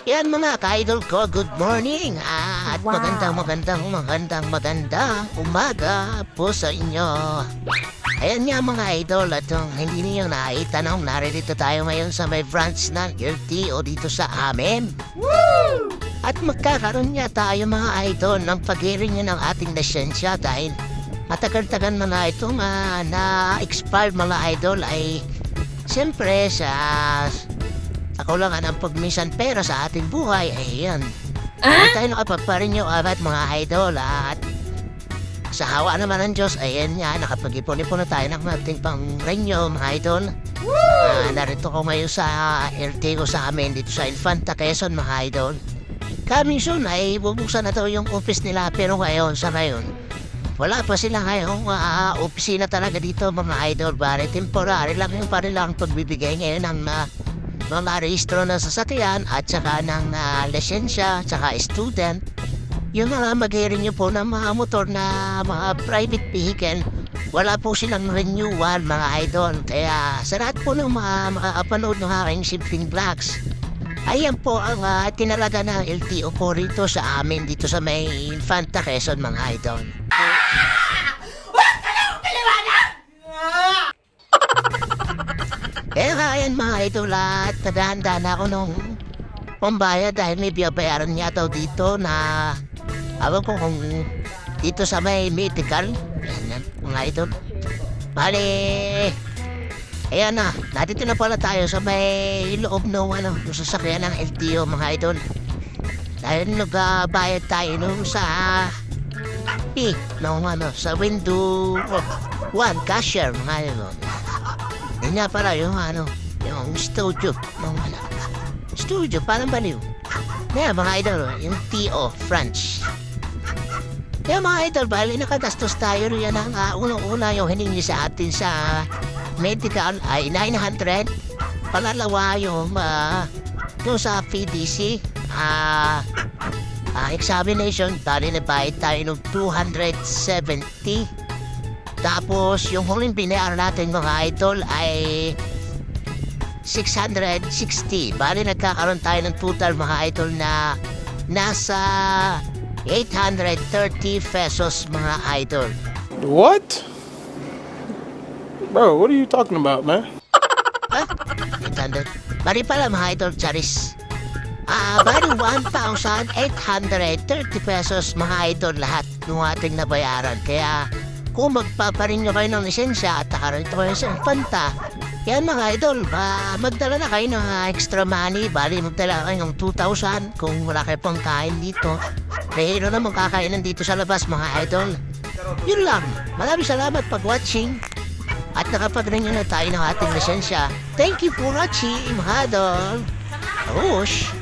Yan mga ka-idol ko, good morning at Wow. magandang umaga po sa inyo. Ayan nga mga idol at hindi niyo naitanong, naririto tayo ngayon sa may branch ng LTO dito sa amin. Woo! At magkakaroon nga tayo mga idol ng pag-hearing ng ating lisensya dahil matagal-tagal na ito na-expire mga idol ay siyempre sa kakulangan ng pagminsan pera sa ating buhay ay yan. Hindi tayo nakapagparinyo abat mga idol at sa hawa naman ng Diyos, ayan nga, nakapag-ipon-ipon na tayo ng ating pang-renyo mga idol. Narito ko ngayon sa LTO sa amin dito sa Infanta, Quezon mga idol. Coming soon ay bubuksan na to yung office nila pero sa ngayon wala pa sila ngayong opisina talaga dito mga idol. Bari temporary lang yung panilang pagbibigay ngayon ng mga rehistro ng sasakyan at saka ng lisensya at saka student. Yung mga mag-hearing nyo po ng mga motor na mga private vehicle, wala po silang renewal mga idol. Kaya sa lahat po ng mga makakapanood ng aking shipping vlogs, ayan po ang tinalaga ng LTO po rito sa amin dito sa may Infanta Quezon mga idol. Ayan mga idol at nadahanda na ako nung pambayad dahil may biyabayaran niya daw dito na alam ko kung dito sa may medical. Ayan mga idol. Bale, ayan na, nandito na pala tayo sa may loob ng sasakyan ng LTO mga idol. Dahil nagbayad tayo nung sa sa window 1 cashier mga idol. Yan nga pala yung studio studio parang baliw. Yan mga idol, yung TO French. Yan mga idol, bali nakagastos tayo riyan ang unang-una yung hiningi sa atin sa medical ay 900. Pangalawa yung sa PDC examination, bali nabayad tayo ng 270. Tapos yung huling binayaran natin mga idol ay 660. Bali nagkakaroon tayo ng total mga idol na nasa 830 pesos mga idol. What? Bro, what are you talking about, man? 800. Bali pala mga idol, Charis. Bali 1,830 pesos mga idol lahat ng ating nabayaran. Kaya kung magpaparinyo kayo ng lisensya at nakarito kayo sa Infanta, yan mga idol, magdala na kayo ng extra money. Bali magdala kayo ng 2,000 kung wala kayo pang kain dito. Pero naman kakainan dito sa labas mga idol. Yun lang, maraming salamat pag-watching. At nakapag-renew na tayo ng ating lisensya. Thank you for watching mga idol. Arush!